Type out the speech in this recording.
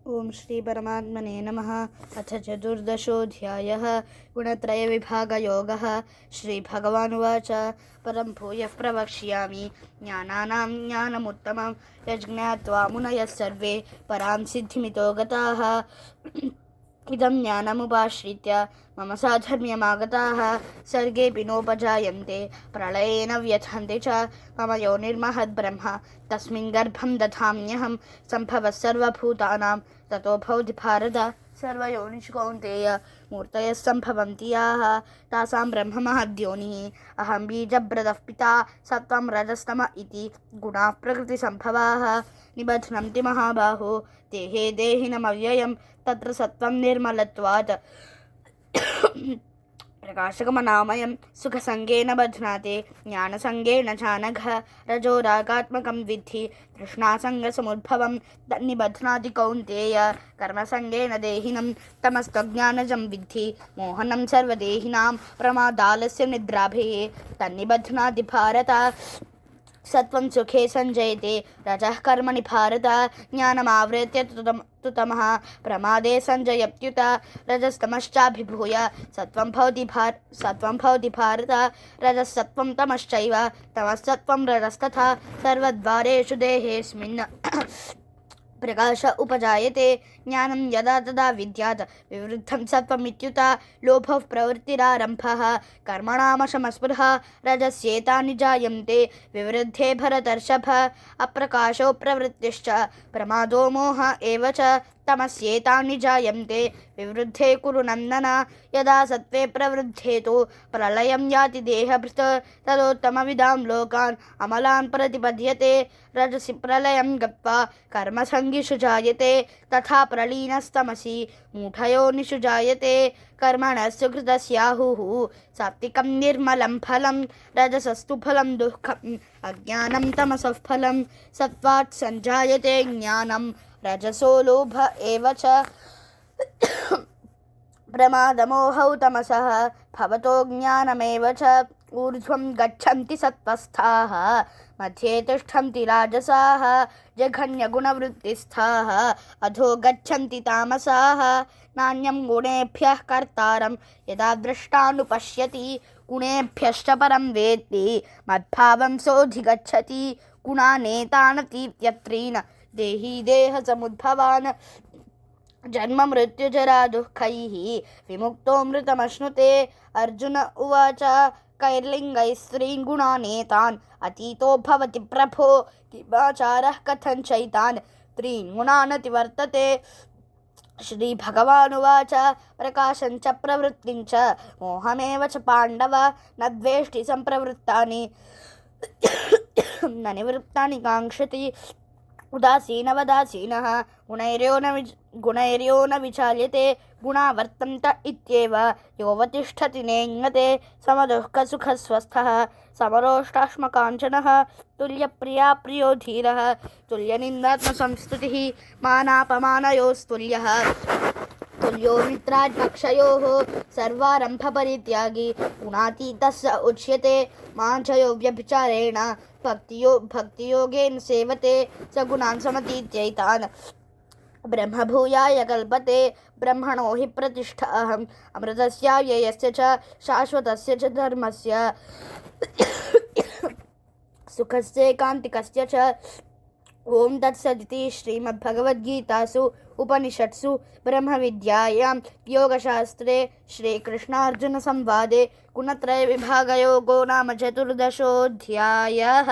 ओम श्री परमात्मने नमः। अथ चतुर्दशोऽध्यायः। गुणत्रयविभागयोगः। श्रीभगवानुवाच परं भूयः प्रवक्ष्यामि ज्ञानानां ज्ञानमुत्तमं यज्ञात्वा मुनयः सर्वे परां सिद्धिमितो गताः। इदं ज्ञानमुपाश्रित्य मम साधर्म्यमागताः सर्गेऽपि नोपजायन्ते प्रलयेन व्यथन्ते च मम योनिर्महद्ब्रह्म तस्मिन् गर्भं दधाम्यहं सम्भवः सर्वभूतानां ततो भवति भारत। सर्वयोनिषु कौन्तेय मूर्तयः सम्भवन्ति याः तासां ब्रह्ममहद्योनिः। अहं बीजभ्रदः पिता सत्त्वं रजस्तम इति गुणाः प्रकृतिसम्भवाः निबध्नन्ति महाबाहो देहे देहिनमव्ययं तत्र सत्त्वं निर्मलत्वात् प्रकाशकमनामयं सुखसङ्गेन बध्नाते ज्ञानसङ्गेन चानघ रजो रागात्मकं विद्धि तृष्णासङ्गसमुद्भवं तन्निबध्नाति कौन्तेय कर्मसङ्गेन देहिनं तमस्त्वज्ञानजं विद्धि मोहनं सर्वदेहिनां प्रमादालस्य निद्राभिः तन्निबध्नाति भारत। सत्वं सुखे संजयते रजः कर्मणि भारत ज्ञानमावृत्य तु तमः प्रमादे संजयत्युत रजस्तमश्चाभिभूय सत्वं भवति भारत रजसत्वं तमश्चैव तमसत्वं रजस्तथा सर्वद्वारेषु देहेऽस्मिन् प्रकाश उपजायते ज्ञानं यदा तदा विद्यात् विवृद्धं सत्वमित्युत लोभः प्रवृत्तिरारम्भः कर्मणामशमस्पृहा रजस्येतानि जायन्ते विवृद्धे भरतर्षभ अप्रकाशो प्रवृत्तिश्च प्रमादो मोह एव च तमस्येतानि जायन्ते विवृद्धे कुरु नन्दन यदा सत्त्वे प्रवृद्धे तु प्रलयं याति देहभृत् तदोत्तमविदां लोकान् अमलान् प्रतिपद्यते रजसि प्रलयं गत्वा कर्मसङ्गिषु जायते तथा प्रलीनस्तमसि मूढयोनिषु जायते कर्मणः सुकृतस्याहुः सात्विकं निर्मलं फलं रजसस्तु फलं दुःखम् अज्ञानं तमसः फलं सत्त्वात् सञ्जायते ज्ञानं रजसो लोभ एव च प्रमादमोहौ तमसः भवतो ज्ञानमेव च ऊर्ध्वं गच्छन्ति सत्त्वस्थाः मध्ये तिष्ठन्ति राजसाः जघन्यगुणवृत्तिस्थाः अधो गच्छन्ति तामसाः नान्यं गुणेभ्यः कर्तारं यदा दृष्टानुपश्यति गुणेभ्यश्च परं वेत्ति मद्भावं सोऽधिगच्छति गुणानेतानतीत्यत्रीन् देही देहसमुद्भवान् जन्म मृत्युजरा दुःखैः विमुक्तोऽमृतमश्नुते। अर्जुन उवाच कैर्लिङ्गैः स्त्रीन् गुणानेतान् अतीतो भवति प्रभो किमाचारः कथञ्चैतान् त्रीन् गुणानतिवर्तते। श्रीभगवानुवाच प्रकाशञ्च प्रवृत्तिञ्च मोहमेव च पाण्डव न द्वेष्टि सम्प्रवृत्तानि न निवृत्तानि काङ्क्षति उदासीनवदासीनः गुणैर्यो न विचाल्यते गुणा वर्तन्त इत्येव योऽवतिष्ठति नेङ्गते समदुःखसुखस्वस्थः समरोष्टाश्मकाञ्चनः तुल्यप्रिया प्रियो धीरः तुल्यनिन्दात्मसंस्तुतिः मानापमानयोस्तुल्यः तुल्यो मित्राट्पक्षयोः सर्वारम्भपरित्यागी गुणातीतः स उच्यते माञ्चयो व्यभिचारेण भक्तियोगेन सेवते स गुणान् समतीत्यैतान् ब्रह्मभूयाय कल्पते ब्रह्मणो हि प्रतिष्ठा अहम् अमृतस्याव्ययस्य च शाश्वतस्य च धर्मस्य सुखस्यैकान्तिकस्य च। ओम तत्सदिति श्रीमद्भगवद्गीतासु उपनिषत्सु ब्रह्मविद्यायां योगशास्त्रे श्रीकृष्णार्जुनसंवादे गुणत्रयविभागयोगो नाम चतुर्दशोऽध्यायः।